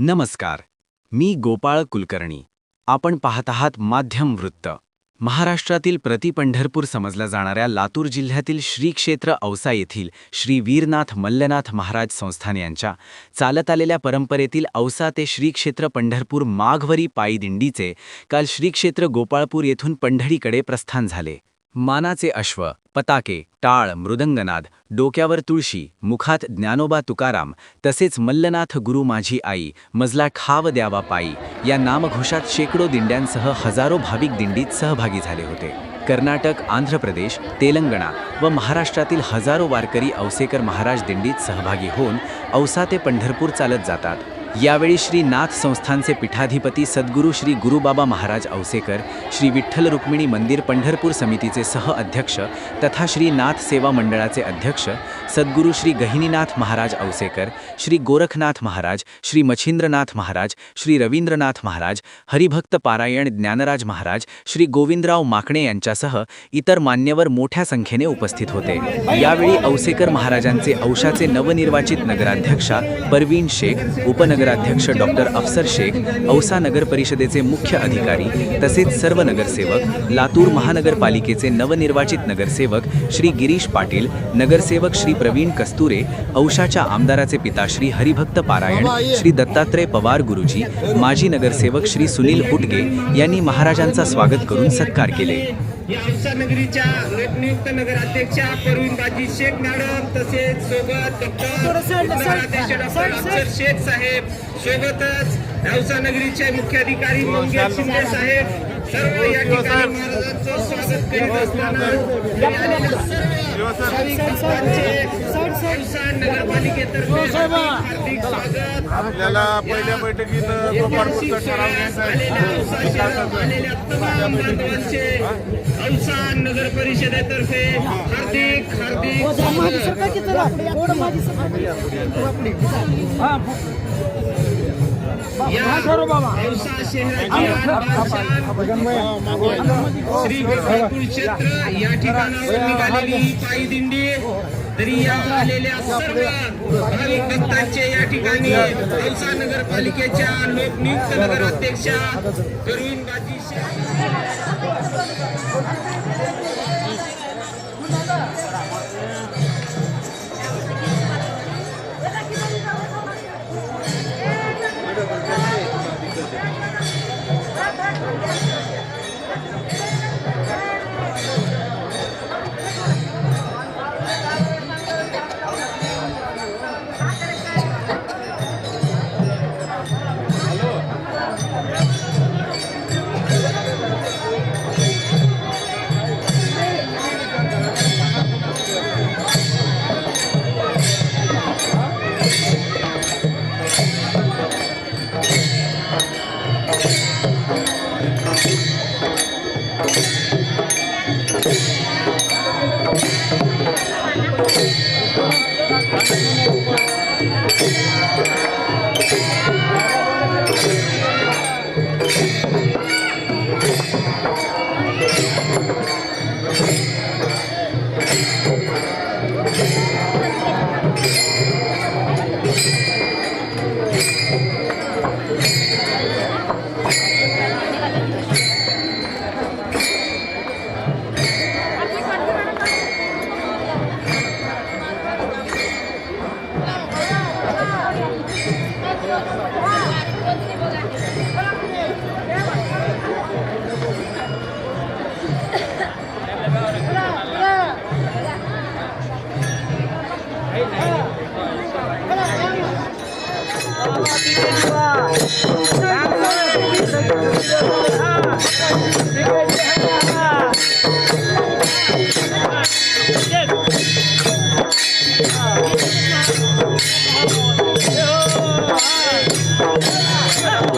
नमस्कार. मी गोपाळ कुलकर्णी. आपण पाहत आहात माध्यम वृत्त. महाराष्ट्रातील प्रतिपंढरपूर समजल्या जाणाऱ्या लातूर जिल्ह्यातील श्री क्षेत्र औसा येथील श्री वीरनाथ मल्लनाथ महाराज संस्थान यांच्या चालत आलेल्या परंपरेतील औसा ते श्री क्षेत्र पंढरपूर माघवरी पायी दिंडीचे काल श्री क्षेत्र गोपाळपूर येथून पंढरीकडे प्रस्थान झाले. मानाचे अश्व, पताके, टाळ, मृदंगनाद, डोक्यावर तुळशी, मुखात ज्ञानोबा तुकाराम तसेच मल्लनाथ गुरु माझी आई, मजला खाव द्यावा पायी या नामघोषात शेकडो दिंड्यांसह हजारो भाविक दिंडीत सहभागी झाले होते. कर्नाटक, आंध्र प्रदेश, तेलंगणा व महाराष्ट्रातील हजारो वारकरी औसेकर महाराज दिंडीत सहभागी होऊन औसा ते पंढरपूर चालत जातात. यावेळी श्री नाथ संस्थानचे पीठाधिपती सद्गुरू श्री गुरुबाबा महाराज औसेकर, श्री विठ्ठल रुक्मिणी मंदिर पंढरपूर समितीचे सह अध्यक्ष तथा श्री नाथ सेवा मंडळाचे अध्यक्ष सद्गुरू श्री गहिनीनाथ महाराज औसेकर, श्री गोरखनाथ महाराज, श्री मच्छिंद्रनाथ महाराज, श्री रवींद्रनाथ महाराज, हरिभक्त पारायण ज्ञानराज महाराज, श्री गोविंदराव माकणे यांच्यासह इतर मान्यवर मोठ्या संख्येने उपस्थित होते. यावेळी औसेकर महाराजांचे औशाचे नवनिर्वाचित नगराध्यक्षा परवीन शेख, उपनगराध्यक्ष डॉक्टर अफसर शेख, औसा नगर परिषदेचे मुख्य अधिकारी तसेच सर्व नगरसेवक, लातूर महानगरपालिकेचे नवनिर्वाचित नगरसेवक श्री गिरीश पाटील, नगरसेवक श्री प्रवीण कस्तुरे, औशाच्या आमदाराचे पिता श्री हरिभक्त पारायण, श्री दत्तात्रय पवार गुरुजी, माजी नगरसेवक श्री सुनील हुटगे यांनी महाराजांचा स्वागत करून सत्कार केले. औसा नगरीच्या नियुक्त नगराध्यक्षा परवीनबाजी शेख मॅडम तसेच सोबत नगराध्यक्ष डॉक्टर अफसर शेख साहेब, सोबतच औसा नगरीचे मुख्याधिकारी मंगेश शिंदे साहेब सर्व या ठिकाणी महाराजांचं स्वागत करीत असताना औसा नगरपालिकेतर्फे हार्दिक स्वागत. आपल्याला पहिल्या बैठकीत आलेल्या तमाम बांधवांचे औसा नगर परिषदेतर्फे हार्दिक हार्दिक औसा शहराची श्री विठ्ठल क्षेत्र या ठिकाणावर निघालेली ही पायी दिंडी तरी या आलेल्या सर्व भाविक भक्तांचे या ठिकाणी औसा नगरपालिकेच्या लोकनियुक्त नगराध्यक्षा परवीनबाजी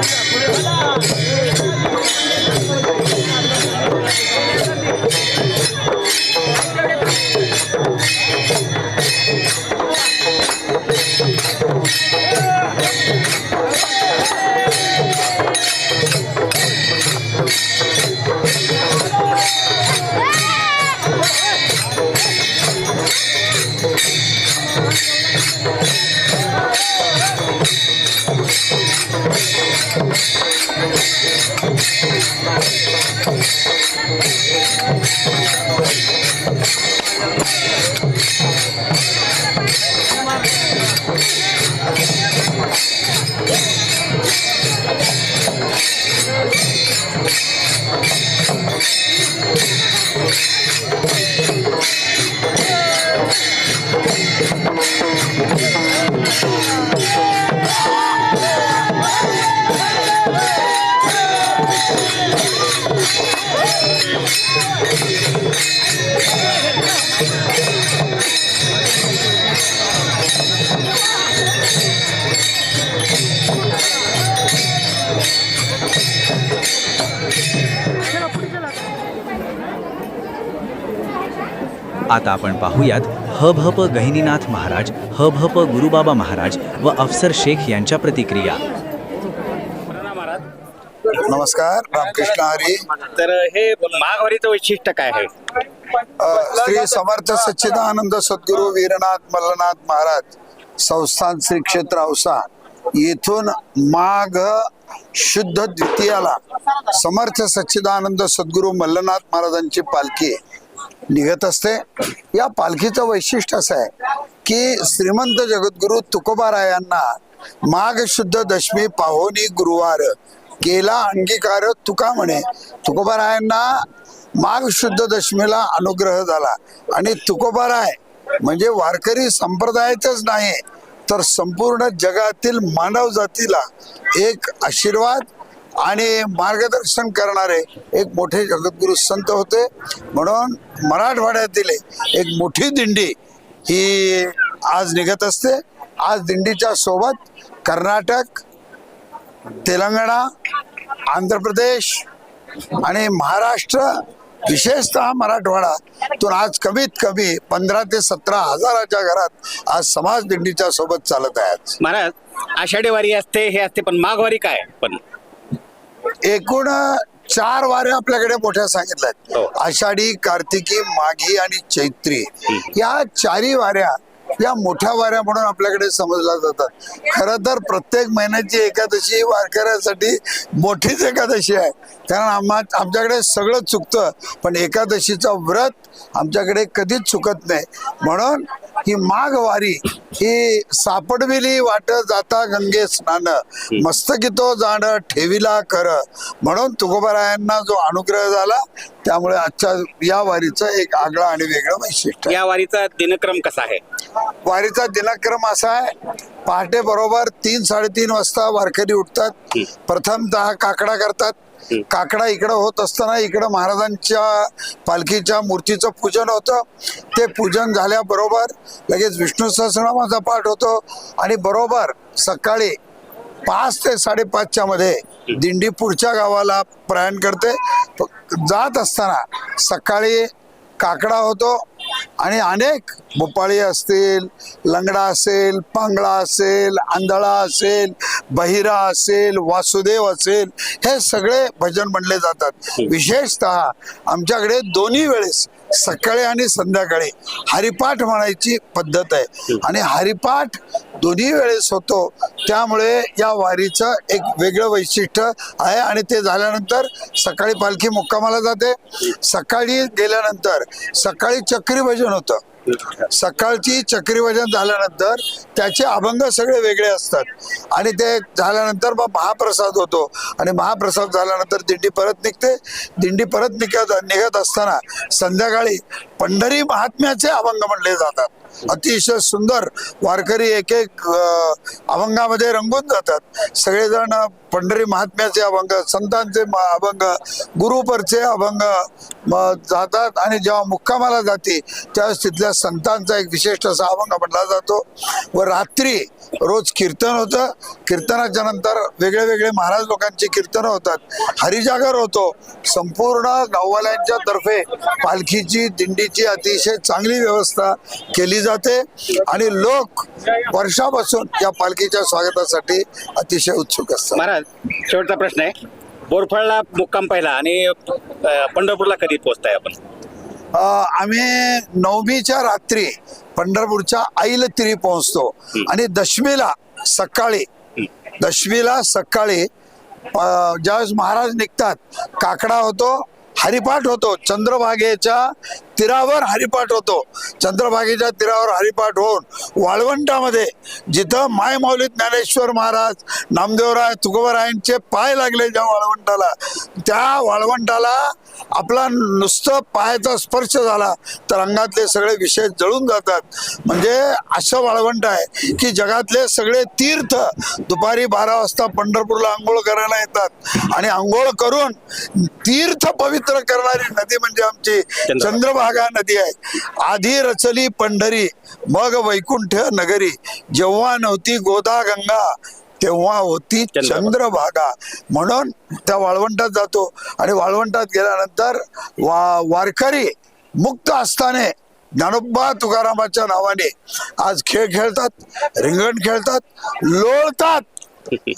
Yes. आता आपण पाहूयात हभप गहिनीनाथ महाराज, हभप गुरुबाबा महाराज व अफसर शेख यांच्या प्रतिक्रिया. नमस्कार, रामकृष्ण हरी. तर हे महागौरीचं वैशिष्ट्य काय आहे? श्री समर्थ सच्चिदानंद सद्गुरू वीरनाथ मल्लनाथ महाराज संस्थान श्री क्षेत्र औसा येथून माघ शुद्ध द्वितीयाला समर्थ सच्चिदानंद सद्गुरू मल्लनाथ महाराजांची पालखी निघत असते. या पालखीचं वैशिष्ट्य असं आहे की श्रीमंत जगद्गुरु तुकोबारायांना माघ शुद्ध दशमी पाहोनी गुरुवार केला अंगीकार तुका म्हणे. तुकोबारायांना माघ शुद्ध दशमीला अनुग्रह झाला आणि तुकोबाराय म्हणजे वारकरी संप्रदायाचंच नाही तर संपूर्ण जगातील मानव जातीला एक आशीर्वाद आणि मार्गदर्शन करणारे एक मोठे जगद्गुरु संत होते. म्हणून मराठवाड्यातील एक मोठी दिंडी ही आज निघत असते. आज दिंडीच्या सोबत कर्नाटक, तेलंगणा, आंध्र प्रदेश आणि महाराष्ट्र, विशेषतः मराठवाडातून आज कमीत कमी 15 ते 17 हजाराच्या घरात आज समाज दिंडीच्या सोबत चालत आहेत. महाराज, आषाढी वारी असते, हे असते, पण माघवारी काय? पण एकूण 4 वाऱ्या आपल्याकडे मोठ्या सांगितल्यात. हो. आषाढी, कार्तिकी, माघी आणि चैत्री या 4ही वाऱ्या या मोठ्या वाऱ्या म्हणून आपल्याकडे समजल्या जातात. खरं तर प्रत्येक महिन्याची एकादशी वारकऱ्यासाठी मोठीच एकादशी आहे, कारण आमच्याकडे सगळं चुकतं पण एकादशीचं व्रत आमच्याकडे कधीच चुकत नाही. म्हणून ही माघ वारी ही सापडविली वाट जाता गंगे स्नान, मस्तकितो जाण ठेविला कर. म्हणून तुकोबारायांना जो अनुग्रह झाला त्यामुळे आजच्या या वारीचं एक आगळं आणि वेगळं वैशिष्ट्य. या वारीचा दिनक्रम कसा आहे? वारीचा दिनक्रम असा आहे, पहाटे बरोबर 3-3:30 वाजता वारकरी उठतात. प्रथमतः काकडा करतात. काकडा इकडं होत असताना इकडं महाराजांच्या पालखीच्या मूर्तीचं पूजन होतं. ते पूजन झाल्याबरोबर लगेच विष्णू सहस्रनामाचा पाठ होतो आणि बरोबर सकाळी 5 ते 5:30च्या मध्ये दिंडी पुढच्या गावाला प्रयाण करते. जात असताना सकाळी काकडा होतो आणि अनेक भोपाळी असतील, लंगडा असेल, पांगळा असेल, आंधळा असेल, बहिरा असेल, वासुदेव असेल, हे सगळे भजन म्हणले जातात. विशेषतः आमच्याकडे दोन्ही वेळेस सकाळी आणि संध्याकाळी हरिपाठ म्हणायची पद्धत आहे आणि हरिपाठ दोन्ही वेळेस होतो. त्यामुळे या वारीचं एक वेगळं वैशिष्ट्य आहे आणि ते झाल्यानंतर सकाळी पालखी मुक्कामाला जाते. सकाळी गेल्यानंतर सकाळी चक्री भजन होतं. सकाळची चक्री भजन झाल्यानंतर त्याचे अभंग सगळे वेगळे असतात आणि ते झाल्यानंतर मग महाप्रसाद होतो आणि महाप्रसाद झाल्यानंतर दिंडी परत निघते. दिंडी परत निघत असताना संध्याकाळी पंढरी महात्म्याचे अभंग म्हणले जातात. अतिशय सुंदर वारकरी एक अभंगामध्ये रंगून जातात. सगळेजण पंढरी महात्म्याचे अभंग, संतांचे अभंग, गुरुपरचे अभंग जातात आणि जेव्हा मुक्कामाला जाते त्यावेळेस तिथल्या संतांचा एक विशिष्ट असा अभंग म्हणला जातो. व रात्री रोज कीर्तन होतं. कीर्तनाच्या नंतर वेगळे वेगळे महाराज लोकांची कीर्तन होतात. हरिजागर होतो. संपूर्ण गाववाल्यांच्या तर्फे पालखीची दिंडीची अतिशय चांगली व्यवस्था केली जाते आणि लोक वर्षापासून या पालखीच्या स्वागतासाठी अतिशय उत्सुक असतात. महाराज, शेवटचा प्रश्न आहे, बोरफळला मुक्काम पहिला आणि पंढरपूरला कधी पोहोचताय आपण? आम्ही 9मीच्या रात्री पंढरपूरच्या ऐलतिरी पोहोचतो आणि दशमीला सकाळी ज्यावेळेस महाराज निघतात काकडा होतो, हरिपाठ होतो, चंद्रभागेच्या तीरावर हरिपाठ होतो. चंद्रभागेच्या तीरावर हरिपाठ होऊन वाळवंटामध्ये जिथं मायमौली ज्ञानेश्वर महाराज, नामदेवराय, तुकोबरायांचे पाय लागले ज्या वाळवंटाला, त्या वाळवंटाला आपला नुसतं पायाचा स्पर्श झाला तर अंगातले सगळे विषय जळून जातात. म्हणजे असं वाळवंट आहे की जगातले सगळे तीर्थ दुपारी 12 वाजता पंढरपूरला आंघोळ करायला येतात आणि आंघोळ करून तीर्थ पवित्र करणारी नदी म्हणजे आमची चंद्रभागा नदी आहे. आधी रचली पंढरी मग वैकुंठ नगरी, जेव्हा नव्हती गोदा गंगा तेव्हा होती चंद्रभागा. म्हणून त्या वाळवंटात जातो आणि वाळवंटात गेल्यानंतर वारकरी मुक्त असताना ज्ञानोबा तुकारामाच्या नावाने आज खेळ खेळतात, रिंगण खेळतात, लोळतात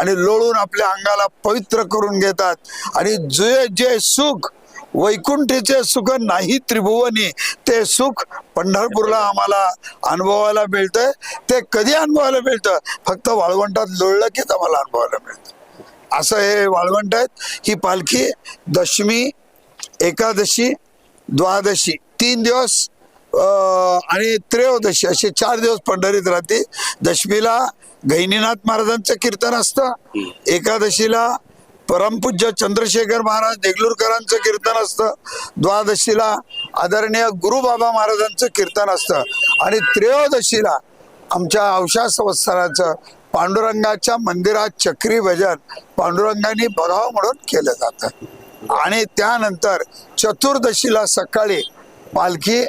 आणि लोळून आपल्या अंगाला पवित्र करून घेतात. आणि जे जे सुख वैकुंठीचे सुख नाही त्रिभुवनी ते सुख पंढरपूरला आम्हाला अनुभवायला मिळतंय. ते कधी अनुभवायला मिळतं? फक्त वाळवंटात लोळलं कीच आम्हाला अनुभवायला मिळतं. असं हे वाळवंट आहेत. ही पालखी दशमी, एकादशी, द्वादशी 3 दिवस आणि त्रयोदशी असे 4 दिवस पंढरीत राहते. दशमीला गहिनीनाथ महाराजांचं कीर्तन असतं, एकादशीला परमपूज्य चंद्रशेखर महाराज देगलूरकरांचं कीर्तन असतं, द्वादशीला आदरणीय गुरुबाबा महाराजांचं कीर्तन असतं आणि त्रयोदशीला आमच्या औषा संवत्सराचं पांडुरंगाच्या मंदिरात चक्री भजन पांडुरंगाने बघावं म्हणून केलं जातं. आणि त्यानंतर चतुर्दशीला सकाळी पालखी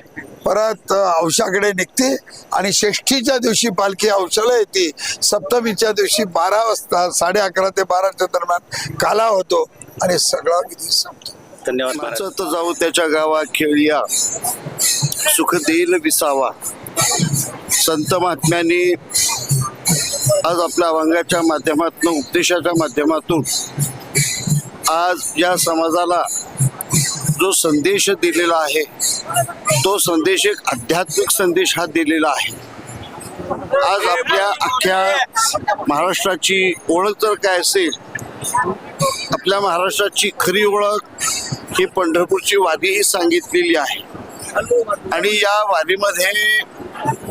परत औषाकडे निघते आणि षष्ठीच्या दिवशी पालखी औषाला येते. सप्तमीच्या दिवशी 12 वाजता 11:30 ते 12च्या दरम्यान काला होतो आणि सगळा विधी संपतो. धन्यवाद महाराज. तर जाऊ त्याच्या गावा खेळिया सुख देईल विसावा. संत महात्म्यांनी आज आपल्या अभंगाच्या माध्यमातून, उपदेशाच्या माध्यमातून आज या समाजाला जो संदेश दिलेला आहे तो संदेश एक आध्यात्मिक संदेश हा दिलेला आहे. आज आपल्या अख्ख्या महाराष्ट्राची ओळख जर काय असेल, आपल्या महाराष्ट्राची खरी ओळख ही पंढरपूरची वारी ही सांगितलेली आहे. आणि या वारीमध्ये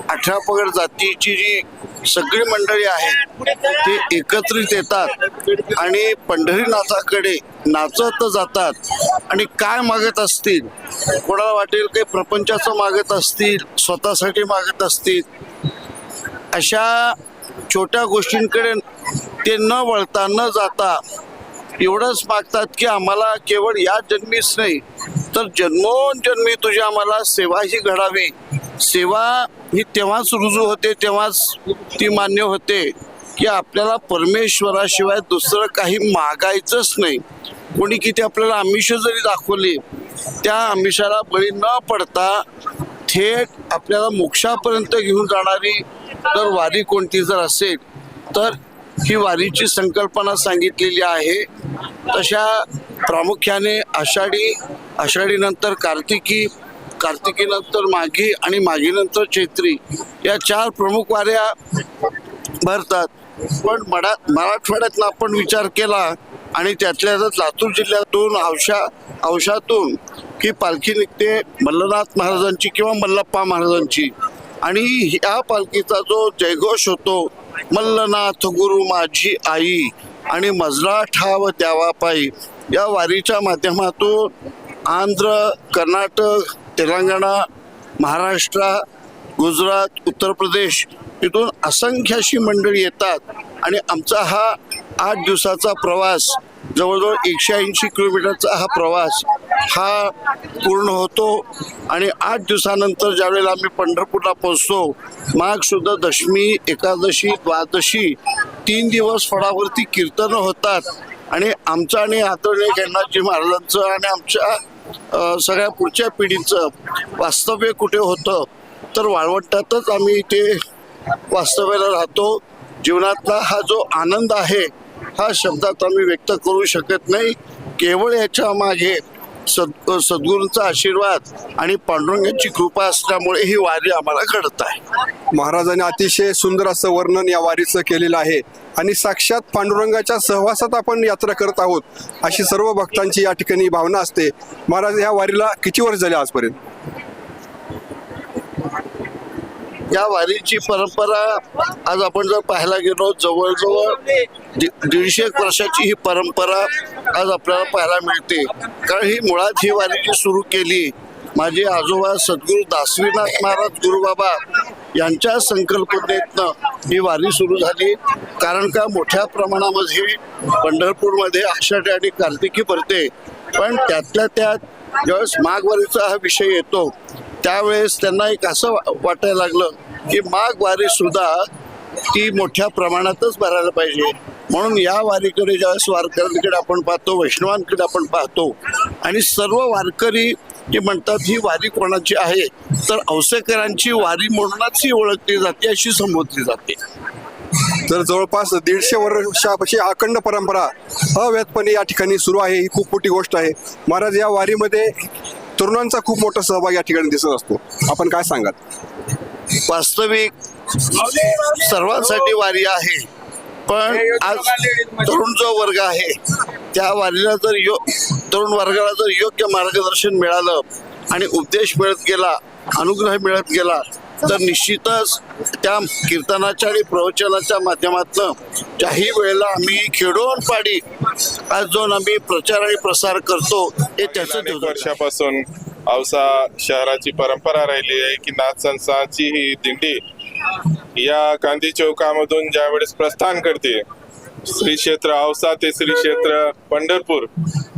18 पगड जातीची जी सगळी मंडळी आहेत ते एकत्रित येतात आणि पंढरीनाथाकडे नाचत जातात. आणि काय मागत असतील, कोणाला वाटेल काही प्रपंचाचं मागत असतील, स्वतःसाठी मागत असतील, अशा छोट्या गोष्टींकडे ते न वळता न जाता एवढंच मागतात की आम्हाला केवळ या जन्मीच नाही तर जन्मोजन्मी तुझी आम्हाला सेवा ही घडावी. सेवा ही तेव्हाच रुजू होते, तेव्हाच ती मान्य होते की आपल्याला परमेश्वराशिवाय दुसरं काही मागायचंच नाही. कोणी किती आपल्याला आमिष जरी दाखवली, त्या आमिषाला बळी न पडता थेट आपल्याला मोक्षापर्यंत घेऊन जाणारी जर वारी कोणती जर असेल तर ही वारीची संकल्पना सांगितलेली आहे. तशा प्रामुख्याने आषाढीनंतर कार्तिकी, कार्तिकीनंतर माघी आणि माघीनंतर चैत्री या 4 प्रमुख वाऱ्या भरतात. पण मराठवाड्यातला आपण विचार केला आणि त्यातल्या लातूर जिल्ह्यातून औषातून ही पालखी निघते मल्लनाथ महाराजांची किंवा मल्लप्पा महाराजांची. आणि या पालखीचा जो जयघोष होतो, मल्लनाथ गुरु माझी आई आणि मजला ठाव द्यावा पायी, या वारीच्या माध्यमातून आंध्र, कर्नाटक, तेलंगणा, महाराष्ट्र, गुजरात, उत्तर प्रदेश इथून असंख्य अशी मंडळी येतात. आणि आमचा हा 8 दिवसाचा प्रवास, जवळजवळ 180 किलोमीटरचा हा प्रवास हा पूर्ण होतो. आणि 8 दिवसानंतर ज्यावेळेला आम्ही पंढरपूरला पोहोचतो, माघ शुद्ध दशमी, एकादशी, द्वादशी 3 दिवस फळावरती कीर्तनं होतात. आणि आमचं आणि आदरणीय गणनाथजी महाराजांचं आणि आमच्या सगळ्या पुढच्या पिढीचं वास्तव्य कुठे होतं तर वाळवंटातच आम्ही इथे वास्तव्याला राहतो. जीवनातला हा जो आनंद आहे हा शब्दात आम्ही व्यक्त करू शकत नाही. केवळ याच्या मागे सद्गुरूंचा आशीर्वाद आणि पांडुरंगाची कृपा असल्यामुळे ही वारी आम्हाला घडत आहे. महाराजांनी अतिशय सुंदर असं वर्णन या वारीचं केलेलं आहे. आणि साक्षात पांडुरंगाच्या सहवासात आपण यात्रा करत आहोत अशी सर्व भक्तांची या ठिकाणी भावना असते. महाराज, ह्या वारीला किती वर्ष झाले आजपर्यंत? या वारीची परंपरा आज आपण जर पाहायला गेलो जवळजवळ 150 वर्षाची ही परंपरा आज आपल्याला पाहायला मिळते. कारण ही मुळात ही वारी जी सुरू केली माझे आजोबा सद्गुरू दासरीनाथ महाराज गुरुबाबा यांच्या संकल्पनेतनं ही वारी सुरू झाली. कारण का मोठ्या प्रमाणामध्ये पंढरपूरमध्ये आषाढी आणि कार्तिकी भरते, पण त्यातल्या त्यात ज्यावेळेस माघ वारीचा हा विषय येतो त्यावेळेस त्यांना एक असं वाटायला लागलं की माघ वारी सुद्धा ती मोठ्या प्रमाणातच भरायला पाहिजे. म्हणून या वारीकडे ज्यावेळेस वारकऱ्यांकडे आपण पाहतो, वैष्णवांकडे आपण पाहतो आणि सर्व वारकरी जे म्हणतात ही वारी कोणाची आहे, तर औसेकरांची वारी म्हणूनच ही ओळखली जाते, अशी संबोधली जाते. तर जवळपास 150 वर्षापाशी अखंड परंपरा अव्याहतपणे या ठिकाणी सुरू आहे. ही खूप मोठी गोष्ट आहे. महाराज, या वारीमध्ये तरुणांचा खूप मोठा सहभाग या ठिकाणी दिसत असतो. आपण काय सांगाल? वास्तविक सर्वांसाठी वारी आहे, पण आज तरुण जो वर्ग आहे त्या वारीला जर तरुण वर्गाला जर योग्य मार्गदर्शन मिळालं आणि उपदेश मिळत गेला, अनुग्रह मिळत गेला, तर निश्चितच त्या कीर्तनाच्या आणि प्रवचनाच्या माध्यमातून ज्याही वेळेला आम्ही खेडोपाडी आज जो आम्ही प्रचार आणि प्रसार करतो हे त्याचं अनेक वर्षापासून औसा शहराची परंपरा राहिली आहे की नाथसंस्थांची ही दिंडी या गांधी चौकामधून ज्यावेळेस प्रस्थान करते, श्री क्षेत्र औसा ते श्री क्षेत्र पंढरपूर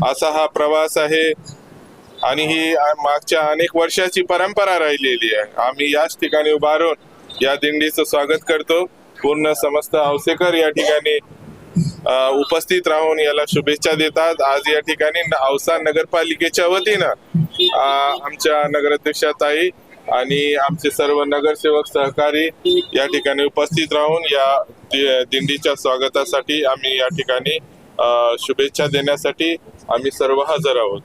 असा हा प्रवास आहे आणि ही मागच्या अनेक वर्षाची परंपरा राहिलेली आहे. आम्ही याच ठिकाणी उभारून या दिंडीचं स्वागत करतो. पूर्ण समस्त औसेकर या ठिकाणी उपस्थित राहून याला शुभेच्छा देतात. आज या ठिकाणी औसा नगरपालिकेच्या वतीनं आमच्या नगराध्यक्षा ताई आणि आमचे सर्व नगरसेवक सहकारी या ठिकाणी उपस्थित राहून या दिंडीच्या स्वागतासाठी आम्ही या ठिकाणी शुभेच्छा देण्यासाठी आम्ही सर्व हजर आहोत.